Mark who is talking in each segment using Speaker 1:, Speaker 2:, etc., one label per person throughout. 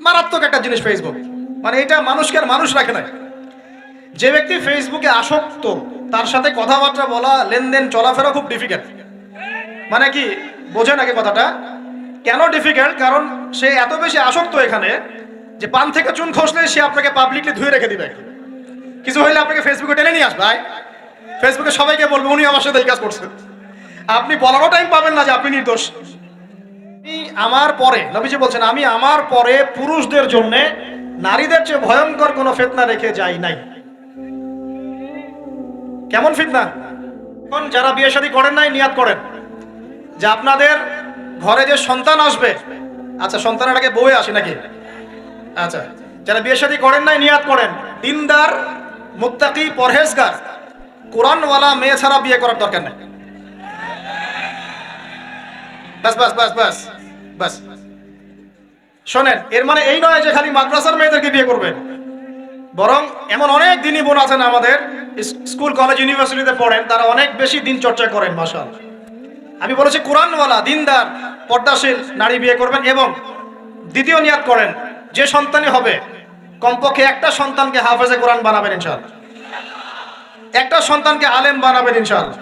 Speaker 1: মারাত্মক একটা জিনিস ফেসবুক, মানে এটা মানুষকে আর মানুষ রাখে না। যে ব্যক্তি ফেসবুকে আসক্ত তার সাথে কথাবার্তা বলা, লেনদেন, চলাফেরা খুব ডিফিকাল্ট। মানে কি বোঝেন আগে কথাটা? কেন ডিফিকাল্ট? কারণ সে এত বেশি আসক্ত এখানে যে পান থেকে চুন খসলে সে আপনাকে পাবলিকলি ধুয়ে রেখে দিবে। কিছু হইলে আপনাকে ফেসবুকে টেনে নিয়ে আসবে, ফেসবুকে সবাইকে বলবে উনি আমার সাথে এই কাজ করছে। আপনি বলারও টাইম পাবেন না যে আপনি নির্দোষ। আমার পরে নবীজি বলছেন, আমি আমার পরে পুরুষদের জন্য নারীদের চেয়ে ভয়ঙ্কর কোনো ফিতনা রেখে যাই নাই। কেমন ফিতনা? এখন যারা বিয়ে শাদী করেন নাই, নিয়াত করেন যে আপনাদের ঘরে যে সন্তান আসবে, আচ্ছা সন্তানের আগে বউয়ে আসে নাকি? আচ্ছা, যারা বিয়ে শাদী করেন নাই নিয়াত করেন, দিনদার, মুত্তাকি, পরহেজগার, কোরআনওয়ালা মেয়ে ছাড়া বিয়ে করার দরকার নেই। বাস বাস বাস বাস বাস। শোনেন, এর মানে এই নয় যে খালি মাদ্রাসার মেয়েদেরকে বিয়ে করবেন, বরং এমন অনেক দিনই বোন আছেন আমাদের স্কুল, কলেজ, ইউনিভার্সিটিতে পড়েন, তারা অনেক বেশি দিন চর্চা করেন। মাশাআল্লাহ। আমি বলেছি কোরআনওয়ালা, দিনদার, পর্দাশীল নারী বিয়ে করবেন। এবং দ্বিতীয় নিয়াত করেন, যে সন্তানই হবে কমপক্ষে একটা সন্তানকে হাফেজে কোরআন বানাবেন ইনশাআল্লাহ, একটা সন্তানকে আলেম বানাবেন ইনশাআল্লাহ।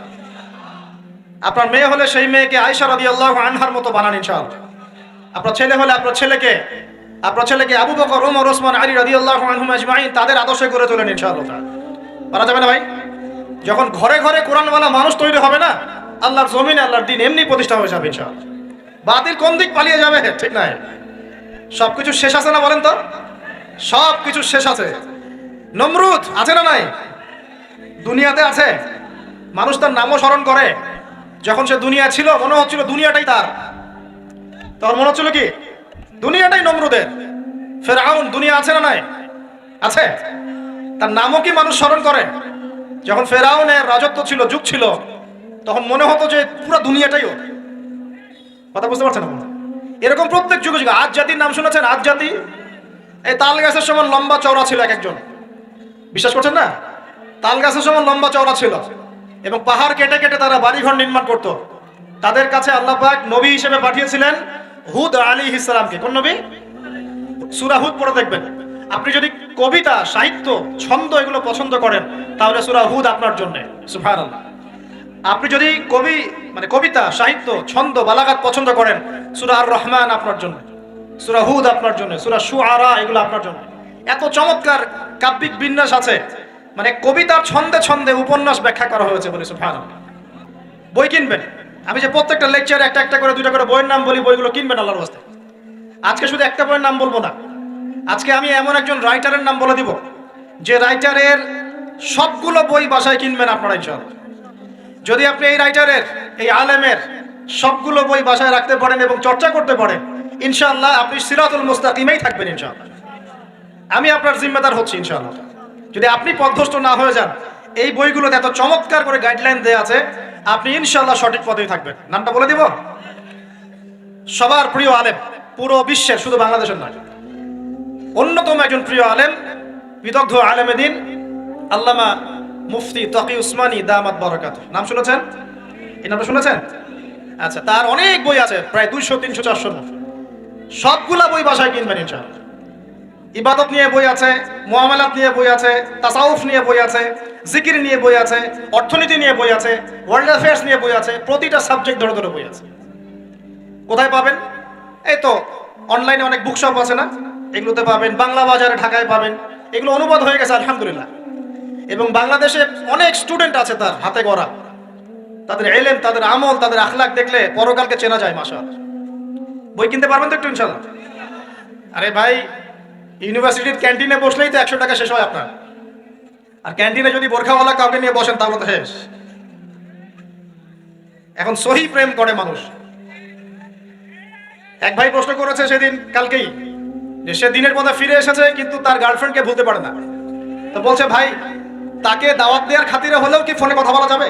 Speaker 1: আপনার মেয়ে হলে সেই মেয়েকে আয়েশা রাদিয়াল্লাহু আনহার মতো বানান ইনশাআল্লাহ। আপনার ছেলে হলে আপনার ছেলেকে আবু বকর, ওমর, ওসমান, আলী রাদিয়াল্লাহু আনহুম আজমাইন তাদের আদর্শে করে তোলেন ইনশাআল্লাহ। পারা যাবে না ভাই? যখন ঘরে ঘরে কোরআনওয়ালা মানুষ তৈরি হবে না, আল্লাহর জমিনে আল্লাহর দিন এমনি প্রতিষ্ঠা হয়ে যাবে ইনশাআল্লাহ। বাতিল কোন দিক পালিয়ে যাবে? ঠিক নাই? সবকিছু শেষ আছে না বলেন তো? সবকিছু শেষ আছে। নমরুদ আছে না নাই? দুনিয়াতে আছে। মানুষ তার নামও স্মরণ করে। যখন সে দুনিয়া ছিল মনে হচ্ছিল দুনিয়াটাই তার, তখন মনে হচ্ছিল কি দুনিয়াটাই নমরুদের। ফেরাউন দুনিয়া আছে না নাই? আছে। তার নামও কি মানুষ স্মরণ করে? যখন ফেরাউনের রাজত্ব ছিল, যুগ ছিল, তখন মনে হতো যে পুরো দুনিয়াটাই ওর। কথা বুঝতে পারছেন না? এরকম প্রত্যেক যুগে যুগে। আজ জাতির নাম শুনেছেন? আজ জাতি এই তাল গাছের সমান লম্বা চওড়া ছিল এক একজন। বিশ্বাস করছেন না? তাল গাছের সমান লম্বা চওড়া ছিল এবং পাহাড় কেটে কেটে তারা বাড়িঘর নির্মাণ করত। তাদের কাছে আল্লাহ পাক নবী হিসেবে পাঠিয়েছিলেন হুদ আলাইহিস সালামকে। কোন নবী? সূরা হুদ পড়ে দেখবেন। আপনি যদি কবিতা, সাহিত্য, ছন্দ এগুলো পছন্দ করেন তাহলে সূরা হুদ আপনার জন্য। সুবহানাল্লাহ। আপনি যদি কবিতা, সাহিত্য, ছন্দ, বালাগাত পছন্দ করেন, সূরা আর রহমান আপনার জন্য, সূরা হুদ আপনার জন্য, সূরা শুআরা এগুলো আপনার জন্য। এত চমৎকার কাব্যিক বিন্যাস আছে, মানে কবিতার ছন্দে ছন্দে উপন্যাস ব্যাখ্যা করা হয়েছে বলে। সুবহানাল্লাহ। বই কিনবেন। আমি যে প্রত্যেকটা লেকচারে একটা একটা করে দুইটা করে বইয়ের নাম বলি, বইগুলো কিনবেন আল্লাহর ওয়াস্তে। আজকে শুধু একটা বইয়ের নাম বলবো না, আজকে আমি এমন একজন রাইটারের নাম বলে দিব যে রাইটারের সবগুলো বই বাসায় কিনবেন আপনারা ইনশাআল্লাহ। যদি আপনি এই রাইটারের, এই আলেমের সবগুলো বই বাসায় রাখতে পারেন এবং চর্চা করতে পারেন, ইনশাআল্লাহ আপনি সিরাতুল মুস্তাকিমেই থাকবেন ইনশাআল্লাহ। আমি আপনার জিম্মেদার হচ্ছি ইনশাআল্লাহ। যদি আপনি পথভ্রষ্ট না হয়ে যান, এই বইগুলোতে এত চমৎকার করে গাইডলাইন দেওয়া আছে, আপনি ইনশাআল্লাহ সঠিক পথেই থাকবেন। নামটা বলে দিব। সবার প্রিয় আলেম, পুরো বিশ্বের, শুধু বাংলাদেশের নয়, অন্যতম একজন প্রিয় আলেম, বিদগ্ধ আলেমে দ্বীন আল্লামা মুফতি তাকি উসমানী দামাত বারাকাতুহু। নাম শুনেছেন? এই নামটা শুনেছেন? আচ্ছা, তার অনেক বই আছে, প্রায় 200, 300, 400 মতো। সবগুলা বই বাসায় কিনবেন ইনশাআল্লাহ। ইবাদত নিয়ে বই আছে, মুআমালাত নিয়ে বই আছে, তাসাউফ নিয়ে বই আছে, জিকির নিয়ে বই আছে, অর্থনীতি নিয়ে বই আছে, ওয়ার্ল্ড অ্যাফেয়ার্স নিয়ে বই আছে, প্রতিটা সাবজেক্ট ধরে ধরে বই আছে। কোথায় পাবেন? এই তো অনলাইনে অনেক বুকশপ আছে না, এগুলোতে পাবেন। বাংলা বাজারে, ঢাকায় পাবেন। এগুলো অনুবাদ হয়ে গেছে আলহামদুলিল্লাহ। এবং বাংলাদেশে অনেক স্টুডেন্ট আছে তার হাতে গড়া। তাদের ইলম, তাদের আমল, তাদের আখলাক দেখলে পরকালকে চেনা যায়। মাশাআল্লাহ। বই কিনতে পারবেন তো একটু ইনশাআল্লাহ? আরে ভাই, ইউনিভার্সিটির ক্যান্টিনে বসলেই তো 100 টাকা শেষ হয় আপনার। আর ক্যান্টিনে যদি বোরখাওয়ালা কাউকে নিয়ে বসেন তাহলে তো শেষ। এখন সহি প্রেম করে মানুষ। এক ভাই প্রশ্ন করেছে সেদিন, কালকেই, যে সে দিনের পথে ফিরে এসেছে কিন্তু তার গার্লফ্রেন্ডকে ভুলতে পারে না। তো বলছে, ভাই তাকে দাওয়াত দেওয়ার খাতিরে হলেও কি ফোনে কথা বলা যাবে?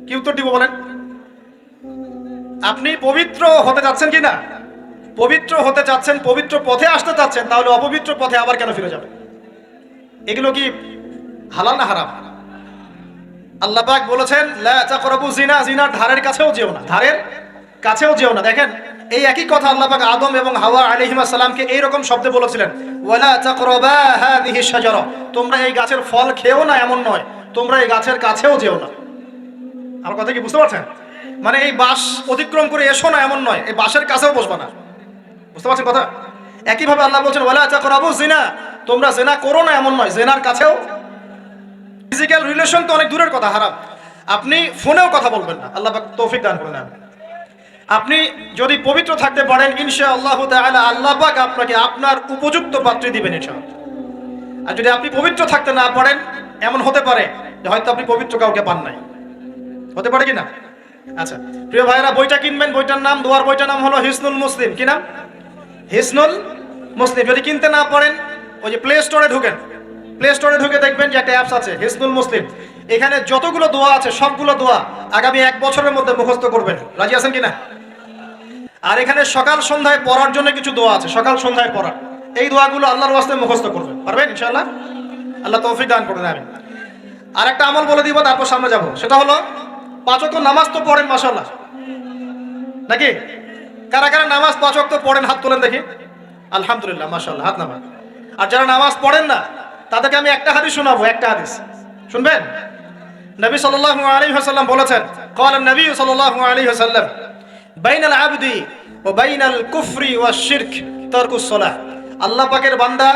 Speaker 1: কি উত্তর দিব বলেন? আপনি পবিত্র হতে যাচ্ছেন কি না? পবিত্র হতে চাচ্ছেন, পবিত্র পথে আসতে চাচ্ছেন, তাহলে অপবিত্র পথে আবার কেন ফিরে যাবে? এগুলো কি হালাল না হারাম? আল্লাহ পাক বলেছেন লা তাকরাবু জিনা, জিনার ধারের কাছেও যেও না, ধারের কাছেও যেও না। দেখেন এই একই কথা আল্লাহ পাক আদম এবং হাওয়া আলাইহিস সালামকে এইরকম শব্দে বলেছিলেন, ওয়ালা তাকরাবা হাযিহি শাজারা, তোমরা এই গাছের ফল খেও না এমন নয়, তোমরা এই গাছের কাছেও যেও না। আমার কথা কি বুঝতে পারছেন? মানে এই বাঁশ অতিক্রম করে এসো না এমন নয়, এই বাঁশের কাছেও বসবা না। বুঝতে পারছেন কথা? একইভাবে আল্লাহ বলছেন ওয়ালা তাকরাবু জিনা, তোমরা জিনা করো না এমন নয়, জিনার কাছেও। ফিজিক্যাল রিলেশন তো অনেক দূরের কথা, হারাম। আপনি ফোনেও কথা বলবেন না, আল্লাহ পাক তৌফিক দান করেন। আপনি যদি পবিত্র থাকতে পারেন ইনশাআল্লাহ তাআলা আল্লাহ পাক আপনাকে আপনার উপযুক্ত পাত্রী দিবেন ইনশাআল্লাহ। আর যদি আপনি পবিত্র থাকতে না পারেন, এমন হতে পারে যে হয়তো আপনি পবিত্র কাউকে পান নাই, হতে পারে কি না? আচ্ছা প্রিয় ভাইরা, বইটা কিনবেন, বইটার নাম, দোয়ার বইটার নাম হলো হিসনুল মুসলিম। কি নাম? হিসনুল মুসলিম। যদি কিনতে না পারেন, ওই যে প্লে স্টোরে ঢুকেন, প্লে স্টোরে ঢুকে দেখবেন যে একটা অ্যাপস আছে হিসনুল মুসলিম। এখানে যতগুলো দোয়া আছে সবগুলো দোয়া আগামী 1 বছরের মধ্যে মুখস্থ করবেন। রাজি আছেন কিনা? আর এখানে সকাল সন্ধ্যায় পড়ার জন্য কিছু দোয়া আছে, সকাল সন্ধ্যায় পড়ার। এই দোয়াগুলো আল্লাহর ওয়াস্তে মুখস্থ করবেন, পারবেন ইনশাআল্লাহ? আল্লাহ তৌফিক দান করবেন। আমি আর একটা আমল বলে দিব, তারপর সামনে যাব। সেটা হলো 5 ওয়াক্ত নামাজ তো পড়েন মাশাআল্লাহ, নাকি? কারা কারা নামাজ 5 ওয়াক্ত পড়েন হাত তোলেন দেখি। আলহামদুলিল্লাহ, মাশাআল্লাহ, হাত নামান। আর যারা নামাজ পড়েন না তাদেরকে আমি একটা হাদিস শোনাবো, একটা হাদিস শুনবেন। নবী সাল্লাল্লাহু আলাইহি ওয়াসাল্লাম বলেছেন, قال النبي صلى الله عليه وسلم بين العبد وبين الكفر والشرك ترك الصلاة। আল্লাহ পাকের বান্দা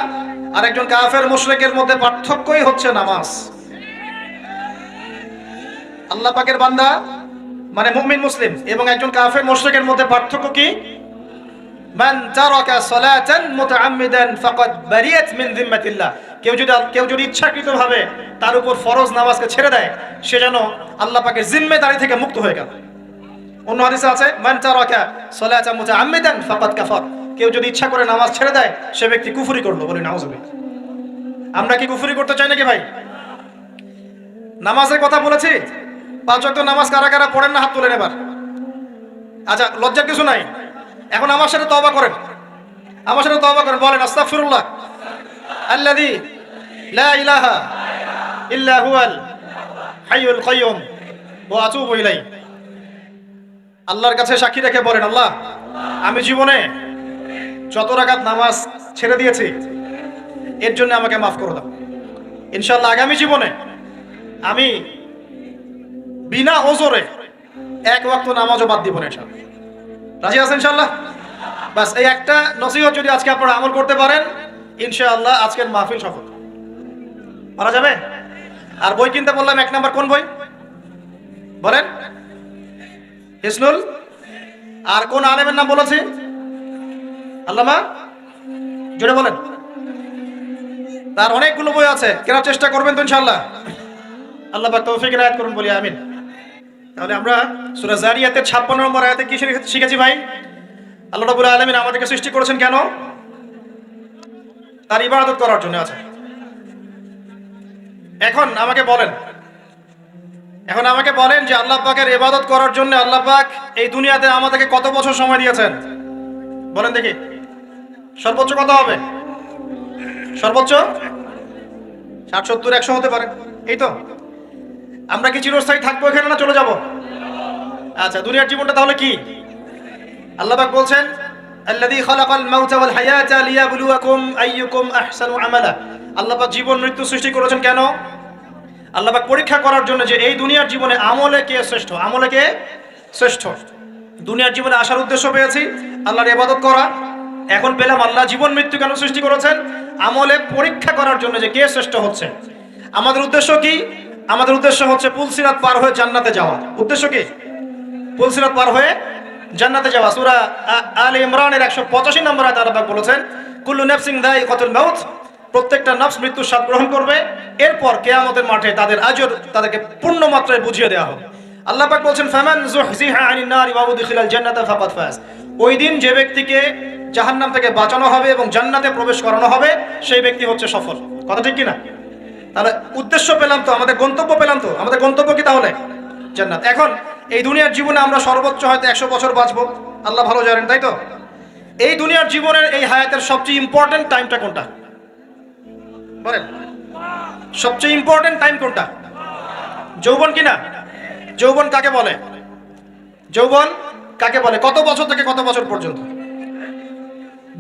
Speaker 1: আর একজন কাফের মুশরিকের মধ্যে পার্থক্যই হচ্ছে নামাজ। আল্লাহ পাকের বান্দা মানে মুমিন মুসলিম এবং একজন কাফের মুশরিকের মধ্যে পার্থক্য কি? মান তারাকা সালাতান মুতাআম্মিদান ফাকাদ বারিয়াত মিন যিম্মাতিল্লাহ। কেউ যদি ইচ্ছাকৃতভাবে তার উপর ফরজ নামাজকে ছেড়ে দেয়, সে যেন আল্লাহ পাকের জিম্মেদারি থেকে মুক্ত হয়ে গেল। অন্য হাদিসে আছে মান তারাকা সালাতান মুতাআম্মিদান ফাকাদ কাফার। কেউ যদি ইচ্ছা করে নামাজ ছেড়ে দেয়, সে ব্যক্তি কুফরি করলো। বলি নাউযুবিল্লাহ। আমরা কি কুফরি করতে চাই নাকি ভাই? নামাজের কথা বলেছি, 5 ওয়াক্ত নামাজ কারা কারা পড়েন না হাত তুলেন এবার। আচ্ছা লজ্জার কিছু নাই, এখন আমার সাথে তওবা করেন, আমার সাথে তওবা করেন, বলেন আস্তাগফিরুল্লাহ আল্লাযী লা ইলাহা ইল্লা হুয়াল হাইয়ুল কাইয়্যুম ওয়া আতুবু ইলাইহি। আল্লাহর কাছে সাক্ষী রেখে বলেন, আল্লাহ আমি জীবনে যত রাকাত নামাজ ছেড়ে দিয়েছি এর জন্য আমাকে মাফ করে দাও। ইনশাআল্লাহ আগামী জীবনে আমি বিনা ওজরে 1 ওয়াক্ত নামাজও বাদ দিব না ইনশাআল্লাহ। রাজি আছেন ইনশাআল্লাহ? বাস এই একটা নসিহত যদি আজকে আপনারা আমল করতে পারেন, ইনশাআল্লাহ আজকের মাহফিল সফল। পারা যাবে? আর বই কিনতে বললাম, 1 নাম্বার কোন বই বলেন? হিসনুল। আর কোন আলেমের নাম বলেছি? আল্লামা, জোরে বলেন। তার অনেকগুলো বই আছে, কেনার চেষ্টা করবেন তো ইনশাআল্লাহ। আল্লাহ পাক তৌফিক ইনায়াত করুন, বলি আমিন। তাহলে আমরা সূরা জারিয়াতের 56 নম্বর আয়াতে কি শিখেছি ভাই? আল্লাহ রাব্বুল আলামিন আমাদেরকে সৃষ্টি করেছেন কেন? তার ইবাদত করার জন্য। আছে। এখন আমাকে বলেন যে আল্লাহ পাকের ইবাদত করার জন্য আল্লাহ পাক এই দুনিয়াতে আমাদেরকে কত বছর সময় দিয়েছেন? বলেন দেখি। সর্বোচ্চ কত হবে? সর্বোচ্চ 60, 70, 100 হতে পারে। এই তো। আমরা কি চিরস্থায়ী থাকবো এখানে না চলে যাব? আচ্ছা, দুনিয়ার জীবনটা তাহলে কি? আল্লাহ পাক বলছেন, আল্লাযী খালাকাল মাউতা ওয়াল হায়াতা লিয়াবলুয়াকুম আইয়ুকুম আহসানু আমালা। আল্লাহ পাক জীবন মৃত্যু সৃষ্টি করেছেন কেন? আল্লাহ পাক পরীক্ষা করার জন্য যে এই দুনিয়ার জীবনে আমলে কে শ্রেষ্ঠ, আমলে কে শ্রেষ্ঠ। দুনিয়ার জীবনে আসার উদ্দেশ্য পেয়েছি আল্লাহর ইবাদত করা, এখন পেলাম আল্লাহ জীবন মৃত্যু কেন সৃষ্টি করেছেন? আমলে পরীক্ষা করার জন্য যে কে শ্রেষ্ঠ হচ্ছে। আমাদের উদ্দেশ্য কি? আমাদের উদ্দেশ্য হচ্ছে পুলসিরাত পার হয়ে জান্নাতে যাওয়া। উদ্দেশ্য কি? পুলসিরাত পার হয়ে জান্নাতে যাওয়া। সূরা আলে ইমরানের 185 নম্বর আয়াতে আল্লাহ পাক বলেছেন, কুল্লু নাফসিন যায়িকাতুল মাউত। প্রত্যেকটা নফস মৃত্যুর স্বাদ গ্রহণ করবে, এরপর কিয়ামতের মাঠে তাদের আজর তাদেরকে পূর্ণ মাত্রায় বুঝিয়ে দেওয়া হবে। আল্লাহ পাক বলেন, ফামান যুহজিহা আনিন নারি ওয়া উদখিলাল জান্নাতা ফাকাদ ফাজ। ওই দিন যে ব্যক্তিকে জাহান্নাম থেকে বাঁচানো হবে এবং জান্নাতে প্রবেশ করানো হবে, সেই ব্যক্তি হচ্ছে সফল। কথা ঠিক কি না? তাহলে উদ্দেশ্য পেলাম তো, আমাদের গন্তব্য পেলাম তো। আমাদের গন্তব্য কি তাহলে? জান্নাত। এখন এই দুনিয়ার জীবনে আমরা সর্বোচ্চ হয়তো 100 বছর বাঁচবো, আল্লাহ ভালো জানেন, তাই তো? এই দুনিয়ার জীবনের এই হায়াতের সবচেয়ে ইম্পর্টেন্ট টাইমটা কোনটা বলেন? সবচেয়ে ইম্পর্টেন্ট টাইম কোনটা? যৌবন কিনা? যৌবন কাকে বলে? যৌবন কাকে বলে? কত বছর থেকে কত বছর পর্যন্ত?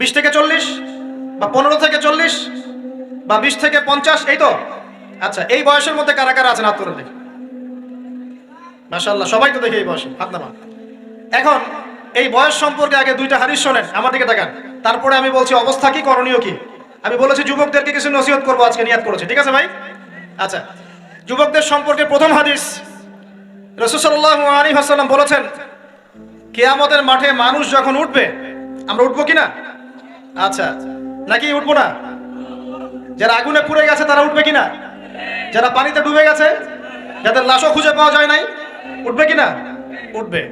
Speaker 1: 20 থেকে 40 বা 15 থেকে 40 বা 20 থেকে 50, এই তো? আচ্ছা, এই বয়সের মধ্যে কারা কারা আছেন হাত তুলে দেখি। মাশাআল্লাহ, সবাই তো দেখি এই বয়সে, হাত নামান। এখন এই বয়স সম্পর্কে আগে 2টা হাদিস শোনেন, আমার দিকে তাকান, তারপরে আমি বলছি অবস্থা কি, করণীয় কি। আমি বলেছি যুবকদেরকে কিছু নসিহত করবো আজকে, নিয়াত করেছি, ঠিক আছে ভাই? আচ্ছা, যুবকদের সম্পর্কে প্রথম হাদিস, রাসূল সাল্লাল্লাহু আলাইহি ওয়াসাল্লাম বলেছেন, কিয়ামতের মাঠে মানুষ যখন উঠবে, আমরা উঠবো কিনা? আচ্ছা, নাকি উঠবো না? যারা আগুনে পুড়ে গেছে তারা উঠবে কিনা? যারা পানিতে ডুবে গেছে, যাদের লাশও খুঁজে পাওয়া যায় নাই, উঠবে কিনা? উঠবে।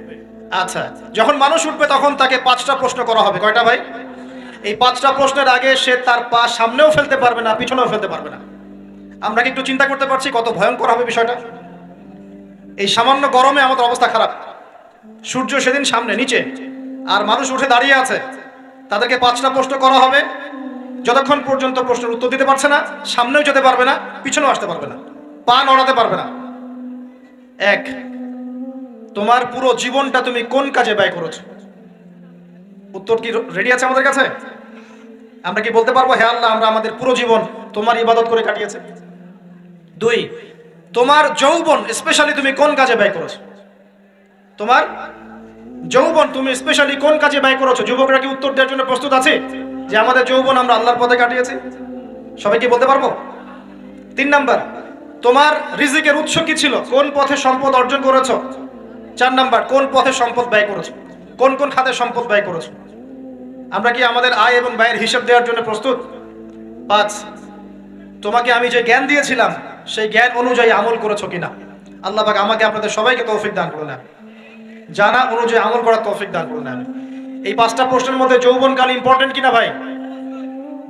Speaker 1: আচ্ছা, যখন মানুষ উঠবে তখন তাকে 5টা প্রশ্ন করা হবে। কয়টা ভাই? এই 5টা প্রশ্নের আগে সে তার পা সামনেও ফেলতে পারবে না, পিছনেও ফেলতে পারবে না। আমরা কি একটু চিন্তা করতে পারছি কত ভয়ঙ্কর হবে বিষয়টা? এই সামান্য গরমে আমাদের অবস্থা খারাপ, সূর্য সেদিন সামনে নিচে, আর মানুষ উঠে দাঁড়িয়ে আছে, তাদেরকে 5টা প্রশ্ন করা হবে। যতক্ষণ পর্যন্ত প্রশ্নের উত্তর দিতে পারছে না, সামনেও যেতে পারবে না, পিছনেও আসতে পারবে না, পা নড়াতে পারবে না। 1, তোমার পুরো জীবনটা তুমি কোন কাজে ব্যয় করেছো? উত্তর কি রেডি আছে আমাদের কাছে? আমরা কি বলতে পারবো, হে আল্লাহ, আমরা আমাদের পুরো জীবন তোমার ইবাদত করে কাটিয়েছি? 2, তোমার যৌবন স্পেশালি তুমি কোন কাজে ব্যয় করেছো? তোমার যৌবন তুমি স্পেশালি কোন কাজে ব্যয় করেছো? যুবকরা কি উত্তর দেওয়ার জন্য প্রস্তুত আছে যে আমাদের যৌবন আমরা আল্লাহর পথে কাটিয়েছি? সবাই কি বলতে পারবো? 3 নাম্বার, তোমার রিজিকের উৎস কি ছিল? কোন পথে সম্পদ অর্জন করেছো? 4 নাম্বার, কোন পথে সম্পদ ব্যয় করেছো? কোন কোন খাতে সম্পদ ব্যয় করেছো? আমরা কি আমাদের আয় এবং ব্যয়ের হিসাব দেওয়ার জন্য প্রস্তুত? 5, তোমাকে আমি যে জ্ঞান দিয়েছিলাম সেই জ্ঞান অনুযায়ী আমল করেছো কিনা? আল্লাহ পাক আমাকে আপনাদের সবাইকে তৌফিক দান করুন, জানা অনুযায়ী আমল করার তৌফিক দান করুন। এই 5টা প্রশ্নের মধ্যে যৌবনকাল ইম্পর্টেন্ট কিনা ভাই?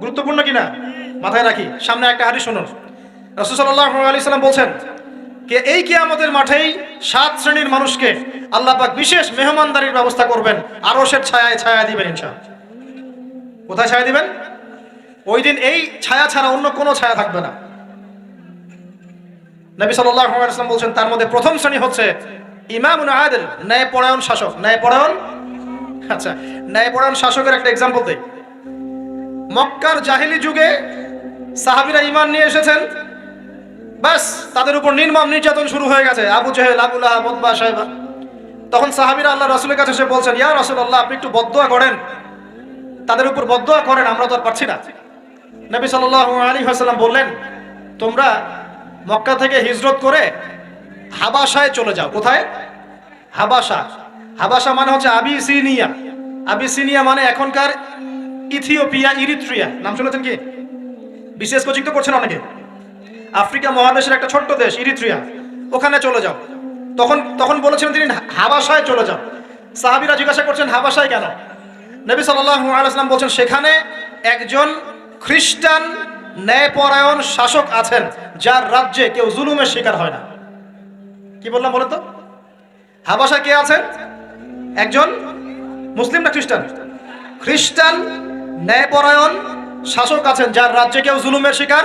Speaker 1: গুরুত্বপূর্ণ কিনা? মাথায় রাখি। সামনে একটা হাদিস শুনুন, রাসূল সাল্লাল্লাহু আলাইহি ওয়াসাল্লাম বলছেন যে এই কিয়ামতের মাঠেই 7 শ্রেণীর মানুষকে আল্লাহ পাক বিশেষ মেহমানদারির ব্যবস্থা করবেন, আরশের ছায়ায় ছায়া দিবেন ইনশাআল্লাহ। কোথায় ছায়া দিবেন? ওই দিন এই ছায়া ছাড়া অন্য কোনো ছায়া থাকবে না। নবী সাল্লাল্লাহু আলাইহি ওয়াসাল্লাম বলছেন তার মধ্যে প্রথম শ্রেণী হচ্ছে ইমামুন আদিল, ন্যায়পরায়ণ শাসক। ন্যায়পরায়ণ, আচ্ছা, ন্যায়পরায়ণ শাসকের একটা এক্সাম্পল দেই। মক্কার জাহেলি যুগে সাহাবীরা ঈমান নিয়ে এসেছেন, বাস তাদের উপর নির্মম নির্যাতন শুরু হয়ে গেছে, আবু জেহেল, আবু লাহাব, উতবা, শাইবা। তখন সাহাবীরা আল্লাহ রাসূলের কাছে এসে বলছেন, ইয়া রাসূলুল্লাহ, আপনি একটু বদদোয়া করেন, তাদের উপর বদদোয়া করেন, আমরা তো আর পারছি না। নবী সাল্লাল্লাহু আলাইহি ওয়াসাল্লাম বললেন, তোমরা মক্কা থেকে হিজরত করে হাবাসায় চলে যাও। কোথায়? হাবাসা। হাবাসা মানে হচ্ছে আবিসিনিয়া। আবিসিনিয়া মানে এখনকার ইথিওপিয়া, ইরিত্রিয়া। নাম শুনেছেন কি? বিশেষ কোচিং তো করছেন অনেকে। আফ্রিকা মহাদেশের একটা ছোট্ট দেশ ইরিত্রিয়া, ওখানে চলে যাও। তখন বলেছিলেন তিনি হাবাসায় চলে যাও। সাহাবীরা জিজ্ঞাসা করছেন হাবাসায় কেন? নবী সাল্লাল্লাহু আলাইহি ওয়াসাল্লাম বলছেন সেখানে একজন খ্রিস্টান ন্যায়পরায়ণ শাসক আছেন যার রাজ্যে কেউ জুলুমের শিকার হয় না। কি বললাম বলেন তো? হাবাসায় কে আছেন? একজন মুসলিম না খ্রিস্টান? খ্রিস্টান ন্যায়পরায়ণ শাসক আছেন যার রাজ্যে কেউ জুলুমের শিকার,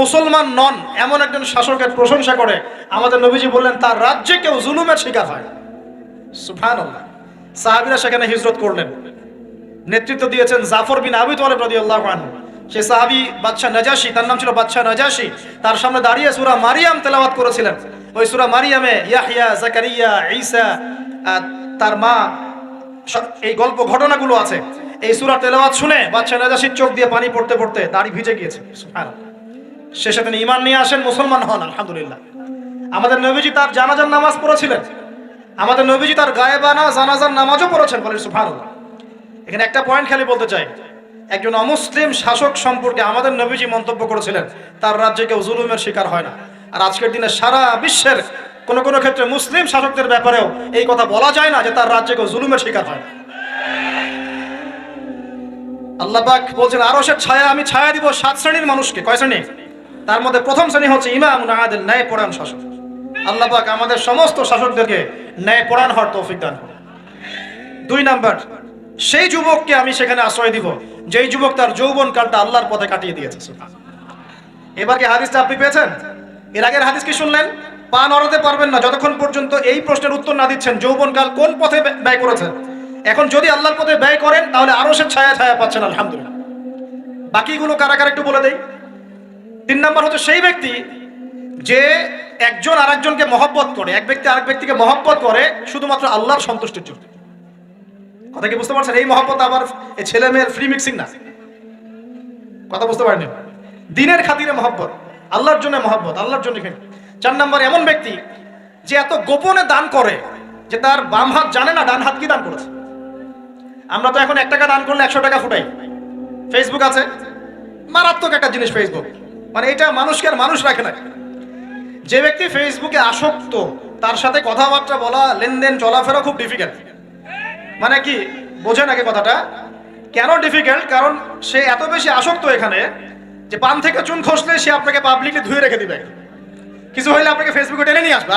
Speaker 1: মুসলমান নন এমন একজন শাসকের প্রশংসা করে আমাদের নবীজি বললেন তার রাজ্যে কেউ জুলুমের শিকার হয়। সুবহানাল্লাহ। সাহাবীরা সেখানে হিজরত করলেন, নেতৃত্ব দিয়েছেন জাফর বিন আবি তালিব রাদিয়াল্লাহু আনহু। সেই সাহাবী বাদশা নাজাশী, তার নাম ছিল বাদশা নাজাশী, তার সামনে দাঁড়িয়ে সূরা মারিয়াম তেলাওয়াত করেছিলেন। ওই সূরা মারিয়ামে ইয়াহইয়া, জাকারিয়া, ঈসা, তার মা, এই গল্প ঘটনাগুলো আছে। এই সূরা তেলাওয়াত শুনে বাদশা নাজাশীর চোখ দিয়ে পানি পড়তে পড়তে দাড়ি ভিজে গিয়েছে। সুবহানাল্লাহ। শেষে তিনি ঈমান নিয়ে আসেন, মুসলমান হন, আলহামদুলিল্লাহ। আমাদের নবীজি তার জানাজার নামাজ পড়েছিলেন, আমাদের নবীজি তার গায়েবানা জানাজার নামাজও পড়েছেন, বলেন সুবহানাল্লাহ। এখানে একটা পয়েন্ট খালি বলতে চাই, একজন অমুসলিম শাসক সম্পর্কে আমাদের নবীজি মন্তব্য করেছিলেন তার রাজ্যে কেউ জুলুমের শিকার হয় না। আর আজকের দিনে সারা বিশ্বের কোন কোন ক্ষেত্রে মুসলিম শাসকদের ব্যাপারেও এই কথা বলা যায় না যে তার রাজ্যে কেউ জুলুমের শিকার হয় না। আল্লাহ পাক বলছেন আরশের ছায়া আমি ছায়া দিব 7 শ্রেণীর মানুষকে। কয় শ্রেণী? তার মধ্যে প্রথম শ্রেণী হচ্ছে ইমামুন আদিল, ন্যায়পরায়ণ শাসক। আল্লাহ পাক আমাদের সমস্ত শাসকদেরকে ন্যায়পরায়ণ হওয়ার তৌফিক দান করুন। 2 নাম্বার, সেই যুবককে আমি সেখানে আশ্রয় দিব যেই যুবক তার যৌবন কালটা আল্লাহর পথে কাটিয়ে দিয়েছে। এবার কি হাদিসটা আপনি পেয়েছেন? এর আগের হাদিস কি শুনলেন? পা নড়াতে পারবেন না যতক্ষণ পর্যন্ত এই প্রশ্নের উত্তর না দিচ্ছেন যৌবনকাল কোন পথে ব্যয় করেছেন। এখন যদি আল্লাহর পথে ব্যয় করেন তাহলে আরশের ছায়া ছায়া পাচ্ছেন আলহামদুলিল্লাহ। বাকিগুলো কারা কারা একটু বলে দেই। 3 নাম্বার হচ্ছে সেই ব্যক্তি যে একজন আরেকজনকে মহব্বত করে, এক ব্যক্তি আরেক ব্যক্তিকে মহব্বত করে শুধুমাত্র আল্লাহর সন্তুষ্টির জন্য। কথা কি বুঝতে পারছেন? এই মহব্বত আবার এই ছেলে মেয়ের ফ্রি মিক্সিং না। কথা বুঝতে পারেনি? দিনের খাতিরে মহব্বত, আল্লাহর জন্য মহব্বত, আল্লাহর জন্য। 4 নাম্বার এমন ব্যক্তি যে এত গোপনে দান করে যে তার বাম হাত জানে না ডান হাত কি দান করেছে। আমরা তো এখন 1 টাকা দান করলে 100 টাকা ফুটাই। ফেসবুক আছে, মারাত্মক একটা জিনিস ফেসবুক, মানে এটা মানুষকে আর মানুষ রাখে না। যে ব্যক্তি ফেসবুকে আসক্ত তার সাথে কথাবার্তা বলা, লেনদেন, চলাফেরা খুব ডিফিকাল্ট। মানে কি বোঝেন আগে কথাটা? কেন ডিফিকাল্ট? কারণ সে এত বেশি আসক্ত এখানে যে পান থেকে চুন খসলে সে আপনাকে পাবলিকলি ধুয়ে রেখে দিবে। কিছু হইলে আপনাকে ফেসবুকে টেনে নিয়ে আসবে,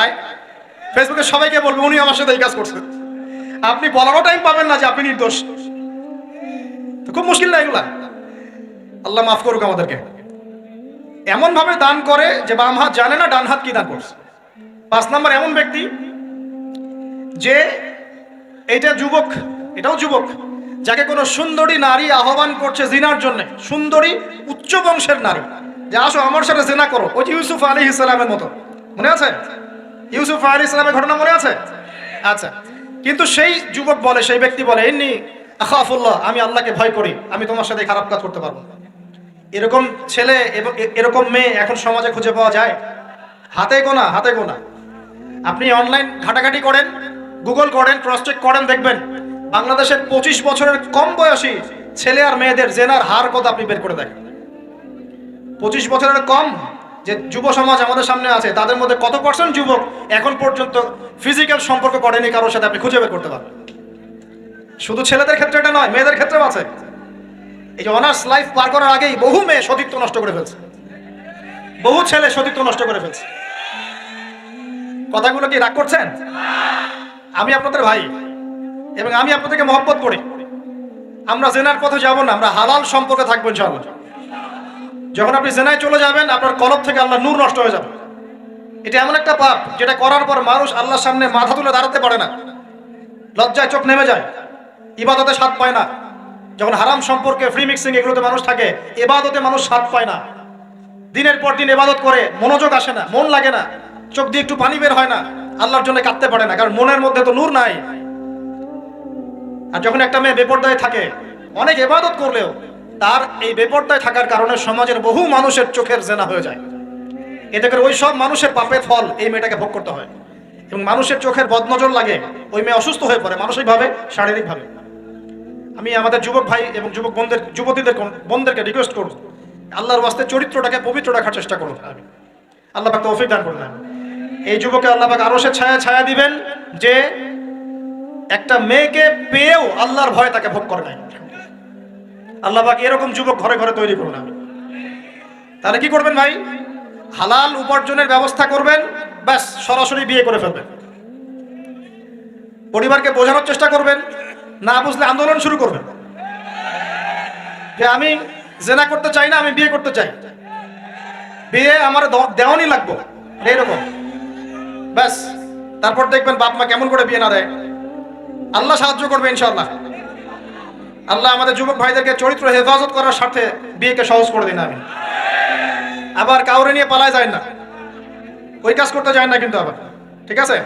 Speaker 1: ফেসবুকে সবাইকে বলবে উনি আমার সাথে এই কাজ করছেন। আপনি বলারও টাইম পাবেন না যে আপনি নির্দোষ। তো খুব মুশকিল না এগুলা। আল্লাহ মাফ করুক আমাদেরকে। এমন ভাবে দান করে যে বাম হাত জানে না ডান হাত কি দান করছে। 5 নাম্বার এমন ব্যক্তি যে এইটা যুবক, এটাও যুবক, যাকে কোনো সুন্দরী নারী আহ্বান করছে জিনার জন্য, সুন্দরী উচ্চ বংশের নারী, যে আসো আমার সাথে জিনা করো। ওই যে ইউসুফ আলাইহিস সালামের মতো, মনে আছে? ইউসুফ আলাইহিস সালামের ঘটনা মনে আছে? আচ্ছা, কিন্তু সেই যুবক বলে, সেই ব্যক্তি বলে ইন্নী আখাফুল্লাহ, আমি আল্লাহকে ভয় করি, আমি তোমার সাথে খারাপ কাজ করতে পারবো না। এরকম ছেলে এবং এরকম মেয়ে এখন সমাজে খুঁজে পাওয়া যায়? হাতে গোনা, হাতে গোনা। আপনি অনলাইন ঘাটাঘাটি করেন, গুগল করেন, ক্রস চেক করেন, দেখবেন বাংলাদেশের 25 বছরের কম বয়সী ছেলে আর মেয়েদের জেনার হার কত আপনি বের করে দেখেন। 25 বছরের কম যে যুব সমাজ আমাদের সামনে আছে তাদের মধ্যে কত % যুবক এখন পর্যন্ত ফিজিক্যাল সম্পর্ক করেনি কারোর সাথে, আপনি খুঁজে বের করতে পারবেন। শুধু ছেলেদের ক্ষেত্রে এটা নয়, মেয়েদের ক্ষেত্রেও আছে। এই যে অনার্স লাইফ পার করার আগেই বহু মেয়ে সতীত্ব নষ্ট করে ফেলছে, বহু ছেলে সতীত্ব নষ্ট করে ফেলছে। কথাগুলো কি রাগ করছেন? আমি আপনাদের ভাই এবং আমি আপনাদেরকে মহব্বত করি। আমরা জেনার পথে যাব না, আমরা হালাল সম্পর্কে থাকবো ইনশাআল্লাহ। যখন আপনি জেনায় চলে যাবেন আপনার কলব থেকে আল্লাহ নূর নষ্ট হয়ে যাবে। এটা এমন একটা পাপ যেটা করার পর মানুষ আল্লাহর সামনে মাথা তুলে দাঁড়াতে পারে না, লজ্জায় চোখ নেমে যায়, ইবাদতে স্বাদ পায় না। যখন হারাম সম্পর্কে, ফ্রি মিক্সিং, এগুলোতে মানুষ থাকে, ইবাদতে মানুষ স্বাদ পায় না। দিনের পর দিন ইবাদত করে মনোযোগ আসে না, মন লাগে না, চোখ দিয়ে একটু পানি বের হয় না, আল্লাহর জন্য কাঁদতে পারে না, কারণ মনের মধ্যে তো নূর নাই। আর যখন একটা মেয়ে বেপরদায় থাকে, অনেক ইবাদত করলেও তার এই বেপরদায় থাকার কারণে সমাজের বহু মানুষের চোখের জেনা হয়ে যায়। এতে করে ওই সব মানুষের পাপের ফল এই মেয়েটাকে ভোগ করতে হয় এবং মানুষের চোখের বদনজর লাগে, ওই মেয়ে অসুস্থ হয়ে পড়ে মানসিকভাবে, শারীরিকভাবে। আমি আমাদের যুবক ভাই এবং যুবক বোনদেরকে রিকোয়েস্ট করব, আল্লাহর ওয়াস্তে চরিত্রটাকে পবিত্র রাখার চেষ্টা করুন। আল্লাহ পাক তৌফিক দান করুন। এই যুবকে আল্লাহ পাক আরশের ছায়া দিবেন যে একটা মেয়েকে পেয়েও আল্লাহর ভয় তাকে ভোগ করে নাই। আল্লাহ পাক এরকম যুবক ঘরে ঘরে তৈরি করুন। তাহলে কি করবেন ভাই? হালাল উপার্জনের ব্যবস্থা করবেন, ব্যাস সরাসরি বিয়ে করে ফেলবেন। পরিবারকে বোঝানোর চেষ্টা করবেন, না বুঝলে আন্দোলন শুরু করবেন যে আমি জেনা করতে চাই না, আমি বিয়ে করতে চাই, বিয়ে আমার দেওয়ানি লাগবো, এইরকম। ব্যাস তারপর দেখবেন বাপ মা কেমন করে বিয়ে না দেয়। আল্লাহ সাহায্য করবে ইনশাআল্লাহ। আল্লাহ আমাদের যুবক ভাইদেরকে চরিত্র হেফাজত করার স্বার্থে বিয়েকে সহজ করে দিন। আমি আবার কাউরে নিয়ে পালায় যায় না, ওই কাজ করতে যায় না কিন্তু আবার, ঠিক আছে?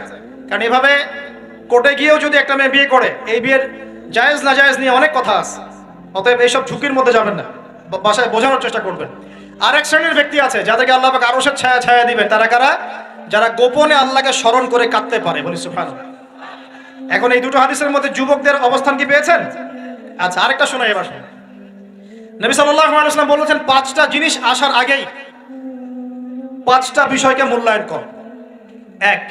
Speaker 1: কারণ এভাবে কোর্টে গিয়েও যদি একটা মেয়ে বিয়ে করে, এই বিয়ের জায়েজ না জায়েজ নিয়ে অনেক কথা আছে। অতএব এইসব ঝুঁকির মধ্যে যাবেন না, বাসায় বোঝানোর চেষ্টা করবেন। আর এক শ্রেণীর ব্যক্তি আছে যাদেরকে আল্লাহ পাক আরশের ছায়া দিবেন। তারা কারা? যারা গোপনে আল্লাহকে স্মরণ করে কাঁদতে পারে, বলি সুবহানাল্লাহ। এখন এই দুটো হাদিসের মধ্যে যুবকদের অবস্থান কি পেয়েছেন? আচ্ছা, আরেকটা শোনাই এবার। নবী সাল্লাল্লাহু আলাইহি ওয়াসাল্লাম বলেছেন 5টা জিনিস আসার আগেই 5টা বিষয়কে মূল্যায়ন কর। 1,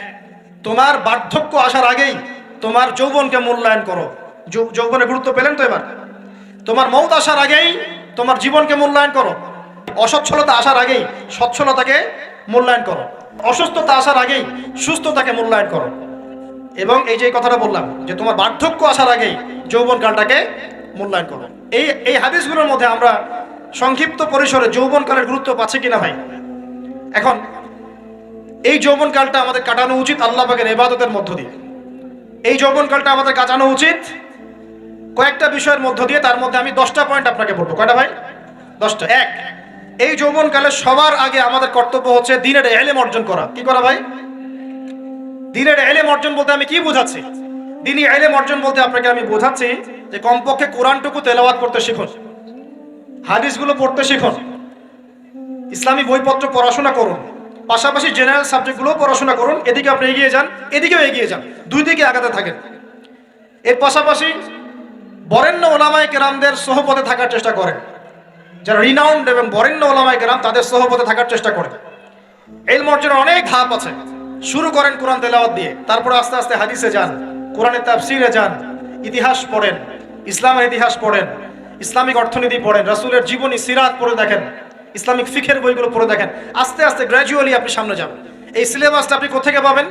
Speaker 1: তোমার বার্ধক্য আসার আগেই তোমার যৌবনকে মূল্যায়ন করো। যৌবনের গুরুত্ব পেলেন তো এবার? তোমার মওত আসার আগেই তোমার জীবনকে মূল্যায়ন করো। অসচ্ছলতা আসার আগেই সচ্ছলতাকে মূল্যায়ন করো। অসুস্থতা আসার আগেই সুস্থতাকে মূল্যায়ন করো। এবং এই যে কথাটা বললাম যে তোমার বার্ধক্য আসার আগেই যৌবনকালটাকে মূল্যায়ন করো। এই হাদিসগুলোর মধ্যে আমরা সংক্ষিপ্ত পরিসরে যৌবনকালের গুরুত্ব পাচ্ছি কিনা ভাই? এখন এই যৌবনকালটা আমাদের কাটানো উচিত আল্লাহ পাকের ইবাদতের মধ্য দিয়ে। এই যৌবনকালটা আমাদের কাটানো উচিত কয়েকটা বিষয়ের মধ্য দিয়ে। তার মধ্যে আমি 10টা পয়েন্ট আপনাকে বলবো। কয়টা ভাই? 10টা। এক, এই যৌবনকালে সবার আগে আমাদের কর্তব্য হচ্ছে দ্বীনের ইলম অর্জন করা। কি করা ভাই? দ্বীনের ইলম অর্জন বলতে আমি কি বোঝাচ্ছি? দ্বীনি ইলম অর্জন বলতে আপনাকে আমি বোঝাচ্ছি যে কমপক্ষে কোরআনটুকু তেলাওয়াত করতে শিখুন, হাদিসগুলো পড়তে শিখুন, ইসলামী বইপত্র পড়াশোনা করুন, পাশাপাশি জেনারেল সাবজেক্টগুলো পড়াশোনা করুন। এদিকে আপনি এগিয়ে যান, এদিকেও এগিয়ে যান, দুই দিকে আগাতে থাকেন। এর পাশাপাশি বরেণ্য ওলামায়ে কেরামদের সোহবতে থাকার চেষ্টা করেন। যারা রিনাউন্ড এবং বরেণ্য ওলামায়ে কেরাম, তাদের সোহবতে থাকার চেষ্টা করেন। ইলম অর্জনের অনেক ধাপ আছে। শুরু করেন কোরআন তেলাওয়াত দিয়ে, তারপরে আস্তে আস্তে হাদিসে যান, কোরআনের তাফসীরে যান, ইতিহাস পড়েন, ইসলামের ইতিহাস পড়েন, ইসলামিক অর্থনীতি পড়েন, রাসূলের জীবনী সিরাত পড়ে দেখেন, ইসলামিক ফিকহের বইগুলো পড়ে দেখেন। আস্তে আস্তে গ্র্যাজুয়ালি আপনি সামনে যাবেন। এই সিলেবাসটা আপনি কোথেকে পাবেন?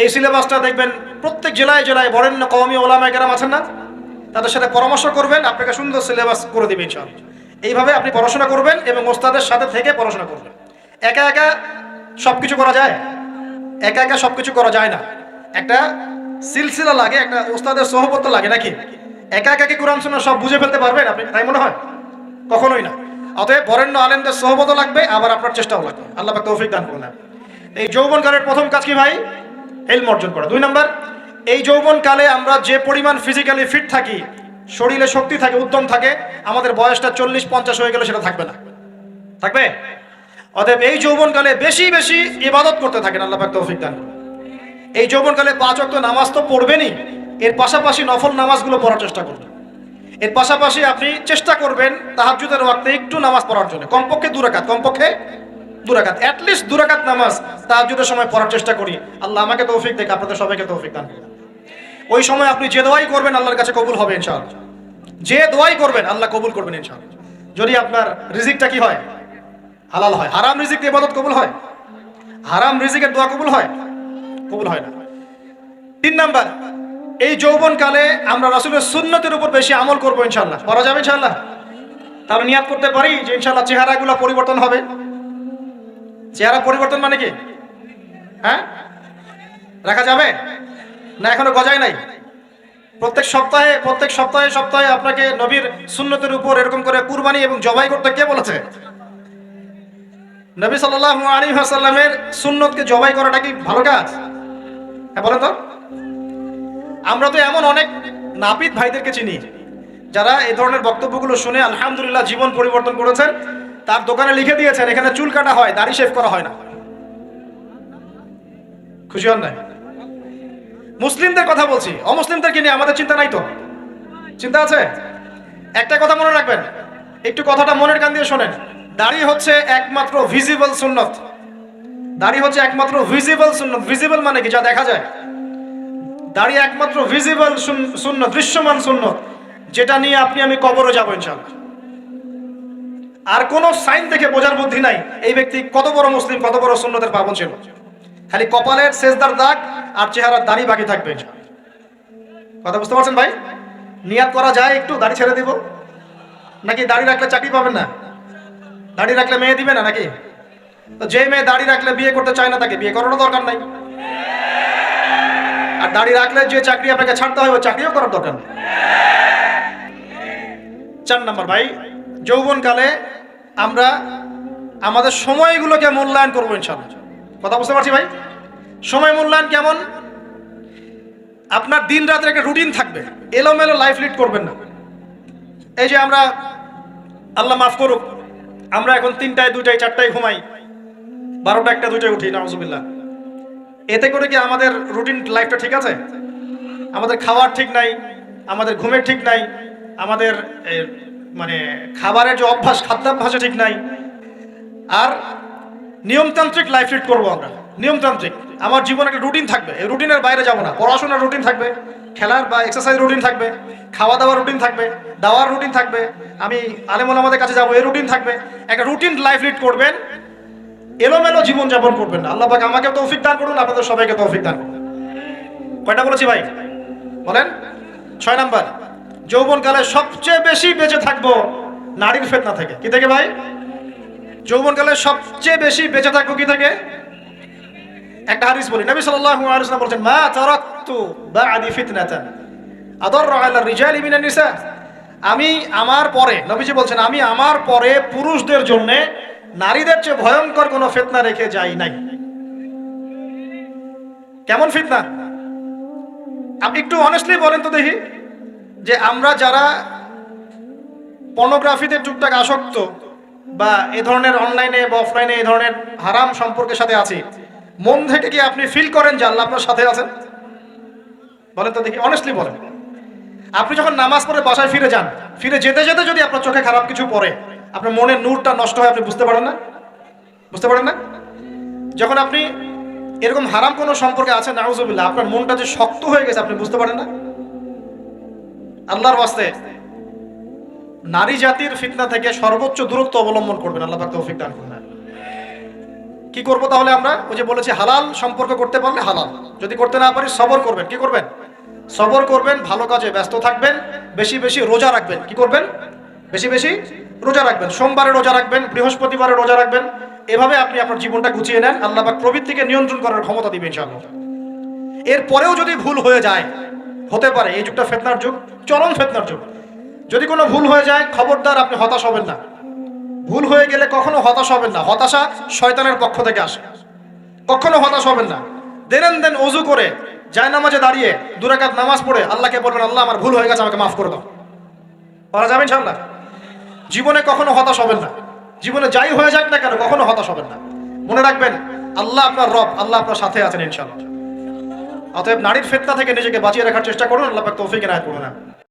Speaker 1: এই সিলেবাসটা দেখবেন প্রত্যেক জেলায় জেলায় বরেণ্য কওমি ওলামায়ে কেরাম আছেন না, তাদের সাথে পরামর্শ করবেন, আপনাকে সুন্দর সিলেবাস করে দিবেন ইনশাআল্লাহ। এইভাবে আপনি পড়াশোনা করবেন এবং ওস্তাদের সাথে থেকে পড়াশোনা করবেন। একা একা সবকিছু করা যায়? একা একা সবকিছু করা যায় না। একটা সিলসিলা লাগে, একটা ওস্তাদের সোহবত লাগে নাকি? একা একা কি কোরআন সুন্নাহ সব বুঝে ফেলতে পারবেন আপনি? তাই মনে হয়? কখনোই না। অতএব বরেণ্য আলেমদের সোহবত লাগবে, আবার আপনার চেষ্টাও লাগবে। আল্লাহ পাক তৌফিক দান করুন। এই যৌবনকালের প্রথম কাজ কি ভাই? ইলম অর্জন করা। 2 নাম্বার, এই যৌবনকালে আমরা যে পরিমাণ ফিজিক্যালি ফিট থাকি, শরীরে শক্তি থাকে, উদ্যম থাকে, আমাদের বয়সটা 40-50 হয়ে গেলে সেটা থাকবে না। থাকবে? অতএব এই যৌবনকালে বেশি বেশি ইবাদত করতে থাকেন। আল্লাহ পাক তৌফিক দান করুন। এই যৌবনকালে 5 ওয়াক্ত নামাজ তো পড়বেনই, এর পাশাপাশি নফল নামাজগুলো পড়ার চেষ্টা করবেন। এর পাশাপাশি আপনি চেষ্টা করবেন তাহাজ্জুদের ওয়াক্তে একটু নামাজ পড়ার জন্য, কমপক্ষে 2 রাকাত, কমপক্ষে 2 রাকাত, অ্যাটলিস্ট 2 রাকাত নামাজ তাহাজ্জুদের সময় পড়ার চেষ্টা করি। আল্লাহ আমাকে তৌফিক দেখ, আপনাদের সবাইকে তৌফিক দান করুন। ওই সময় আপনি যে দোয়াই করবেন আল্লাহর কাছে কবুল হবে ইনশাআল্লাহ। যে দোয়াই করবেন আল্লাহ কবুল করবেন ইনশাআল্লাহ, যদি আপনার রিজিকটা কি হয়? হালাল হয়। হারাম রিজিক দিয়ে ইবাদত কবুল হয়? হারাম রিজিকের দোয়া কবুল হয়? কবুল হয় না। 3 নাম্বার, এই যৌবনকালে আমরা রাসূলের সুন্নতের উপর বেশি আমল করবো ইনশাআল্লাহ। করা যাবে ইনশাআল্লাহ? তাহলে নিয়াত করতে পারি যে ইনশাআল্লাহ চেহারাগুলো পরিবর্তন হবে। চেহারা পরিবর্তন মানে কি? হ্যাঁ, রাখা যাবে না? এখনো গজায় নাই। প্রত্যেক সপ্তাহে আপনাকে নবীর সুন্নতের উপর এরকম করে কুরবানি এবং জবাই করতে কে বলেছে? নবী সাল্লাল্লাহু আলাইহি ওয়াসাল্লামের সুন্নতকে জবাই করাটা কি ভালো কাজ? হ্যাঁ বলেন তো। আমরা তো এমন অনেক নাপিত ভাইদেরকে চিনি যারা এই ধরনের বক্তব্যগুলো শুনে আলহামদুলিল্লাহ জীবন পরিবর্তন করেছেন। তার দোকানে লিখে দিয়েছেন এখানে চুল কাটা হয়, দাড়ি শেভ করা হয় না। খুশি হন নাই? মুসলিমদের কথা বলছি, অমুসলিমদেরকে নিয়ে আমাদের চিন্তা নাই তো? চিন্তা আছে? একটা কথা মনে রাখবেন, একটু কথাটা মনের কান দিয়ে শোনেন। দাড়ি হচ্ছে একমাত্র ভিজিবল সুন্নত। দাড়ি হচ্ছে একমাত্র ভিজিবল সুন্নত। ভিজিবল মানে কি? যা দেখা যায়। দাড়ি একমাত্র ভিজিবল সুন্নত, দৃশ্যমান সুন্নত, যেটা নিয়ে আপনি আমি কবরে যাবো ইনশাআল্লাহ। আর কোন সাইন দেখে বোঝার বুদ্ধি নাই এই ব্যক্তি কত বড় মুসলিম, কত বড় সুন্নতের পাবন ছিল। খালি কপালের সেজদার দাগ আর চেহারার দাড়ি বাকি থাকবে। কথা বুঝতে পারছেন ভাই? নিয়াত করা যায় একটু দাড়ি ছেড়ে দিব, নাকি দাড়ি রাখলে চাকরি পাবেন না? দাড়ি রাখলে মেয়ে দিবে না নাকি? তো যে মেয়ে দাড়ি রাখলে বিয়ে করতে চায় না তাকে বিয়ে করারও দরকার নাই। আর দাড়ি রাখলে যে চাকরি আপনাকে ছাড়তে হবে চাকরিও করার দরকার নেই। 4 নাম্বার ভাই, যৌবনকালে আমরা আমাদের সময়গুলোকে মূল্যায়ন করবো ইনশাআল্লাহ। কথা বুঝতে পারছি ভাই? সময় মূল্যায়ন কেমন? আপনার দিন রাতের একটা রুটিন থাকবে, এলোমেলো লাইফ লিড করবেন না। এই যে আমরা, আল্লাহ মাফ করুক, আমরা এখন 3টায় 2টায় 4টায় ঘুমাই, 12টা 1টা 2টায় উঠি, নাউজুবিল্লাহ। এতে করে কি আমাদের রুটিন লাইফটা ঠিক আছে? আমাদের খাওয়ার ঠিক নাই, আমাদের ঘুমের ঠিক নাই, আমাদের মানে খাবারের যে অভ্যাস, খাদ্যাভ্যাসে ঠিক নাই। আর নিয়মতান্ত্রিক লাইফ লিড করবো আমরা, নিয়মতান্ত্রিক। আমার জীবনে একটা রুটিন থাকবে, এই রুটিনের বাইরে যাব না। পড়াশোনার রুটিন থাকবে, খেলার বা এক্সারসাইজ রুটিন থাকবে, খাওয়া দাওয়ার রুটিন থাকবে, দাওয়ার রুটিন থাকবে, আমি আলেম ওলামাদের কাছে যাবো, এই রুটিন থাকবে। একটা রুটিন লাইফ লিড করবেন, এলোমেলো জীবন যাপন করবেন না। আল্লাহ পাক আমাকে তৌফিক দান করুন, আপনাদের সবাইকে তৌফিক দান করুন। কয়টা বলেছি ভাই? বলেন। 6 নাম্বার, যৌবনকালে সবচেয়ে বেশি বেঁচে থাকবো নারীর ফিতনা থেকে। কি থেকে ভাই? যৌবনকালে সবচেয়ে বেশি বেঁচে থাকবো কি থেকে? একটা হাদিস বলি, নবী সাল্লাল্লাহু আলাইহি ওয়াসাল্লাম বলেছেন, মা তারাকতু বা'দি ফিতনাতান আদাররু আলা রিজালি মিনান নিসা। আমি আমার পরে, নবীজি বলছেন, আমি আমার পরে পুরুষদের জন্য নারীদের চেয়ে ভয়ঙ্কর কোনো ফিতনা রেখে যাই নাই। কেমন ফিতনা? আপনি একটু অনেস্টলি বলেন তো দেখি, যে আমরা যারা পর্নোগ্রাফিতে টুকটাক আসক্ত বা এ ধরনের অনলাইনে বা অফলাইনে এই ধরনের হারাম সম্পর্কের সাথে আছি, মন থেকে কি আপনি ফিল করেন যে আল্লাহ আপনার সাথে আছেন? বলেন তো দেখি, অনেস্টলি বলেন। আপনি যখন নামাজ পড়ে বাসায় ফিরে যান, ফিরে যেতে যেতে যদি আপনার চোখে খারাপ কিছু পড়ে, আপনার মনের নূরটা নষ্ট হয়, আপনি বুঝতে পারেন না? বুঝতে পারেন না? যখন আপনি এরকম হারাম কোনো সম্পর্কে আছেন, নাউজুবিল্লাহ, আপনার মনটা যে শক্ত হয়ে গেছে, আপনি বুঝতে পারেন না? আল্লাহর ওয়াস্তে নারী জাতির ফিতনা থেকে সর্বোচ্চ দূরত্ব অবলম্বন করবেন। আল্লাহ পাক তৌফিক দান করুন। কি করবো তাহলে আমরা? ওই যে বলেছি, হালাল সম্পর্ক করতে পারলে হালাল, যদি করতে না পারি সবর করবেন। কি করবেন? সবর করবেন, ভালো কাজে ব্যস্ত থাকবেন, বেশি বেশি রোজা রাখবেন। কি করবেন? বেশি বেশি রোজা রাখবেন। সোমবারে রোজা রাখবেন, বৃহস্পতিবারে রোজা রাখবেন। এভাবে আপনি আপনার জীবনটা গুছিয়ে নেন, আল্লাহ পাক প্রবৃত্তিকে নিয়ন্ত্রণ করার ক্ষমতা দিবেন ইনশাআল্লাহ। এরপরেও যদি ভুল হয়ে যায়, হতে পারে এই যুগটা ফিতনার যুগ, চরম ফিতনার যুগ। যদি কোনো ভুল হয়ে যায়, খবরদার আপনি হতাশ হবেন না। ভুল হয়ে গেলে কখনো হতাশ হবেন না। হতাশা শয়তানের পক্ষ থেকে আসে, কখনো হতাশ হবেন না। দেন ওযু করে জায়নামাজে দাঁড়িয়ে 2 রাকাত নামাজ পড়ে আল্লাহকে বলবেন, আল্লাহ আমার ভুল হয়ে গেছে, আমাকে মাফ করে দাও। পারা যাবে ইনশাআল্লাহ। জীবনে কখনো হতাশ হবেন না। জীবনে যাই হয়ে যাক না কেন, কখনো হতাশ হবেন না। মনে রাখবেন, আল্লাহ আপনার রব, আল্লাহ আপনার সাথে আছেন ইনশাআল্লাহ। অতএব নারীর ফিতনা থেকে নিজেকে বাঁচিয়ে রাখার চেষ্টা করুন। আল্লাহ পাক তৌফিক এনায়েত করুন।